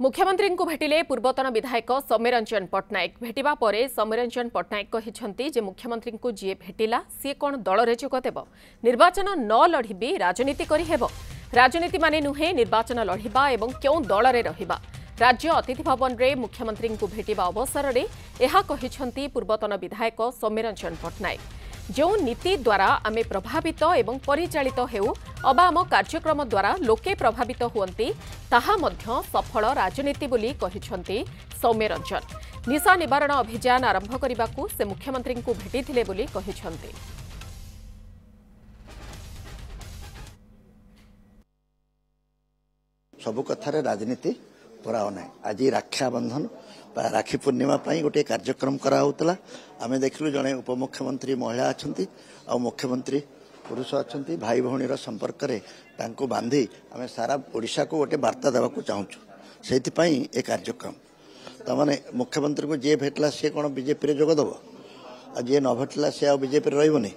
मुख्यमंत्री को भेटिले पूर्वतन विधायक सौम्यरंजन पट्टनायक भेटिबा परे सौम्यरंजन पट्टनायक कहिसंती जे मुख्यमंत्री को जी भेटिला सी कोन दलरे जोगदेव निर्वाचन न लढिबी राजनीति करि हेबो राजनीति माने नुहे निर्वाचन लढिबा एवं क्यों दलरे रहिबा राज्य अतिथि भवन रे मुख्यमंत्री को भेटिबा अवसर रे एहा कहिसंती पूर्वतन विधायक सौम्यरंजन पट्टनायक जो नीति द्वारा आमे प्रभावित एवं परिचालित हेउ अबा आम कार्यक्रम द्वारा लोके प्रभावित हुअंती ताहा मध्य सफल राजनीति बोली कहिसंती सौम्यरंजन निशा निवारण अभियान आरंभ करने से मुख्यमंत्री को भेटिथिले बोली कहिसंती। सब कथार राजनीति पराओ ना आज रक्षाबंधन राखी पूर्णिमा गोटे कार्यक्रम कराला आम देखिलु जड़े उपमुख्यमंत्री महिला अच्छा मुख्यमंत्री पुरुष अच्छा भाई भौणी संपर्क में बांधी आम सारा ओडिशा को गोटे वार्ता देवाक चाहूँ से कार्यक्रम तमाने मुख्यमंत्री को जी भेटला सी कौन बीजेपी जोगदेव आ जी न भेटला सी आ बीजेपी रही।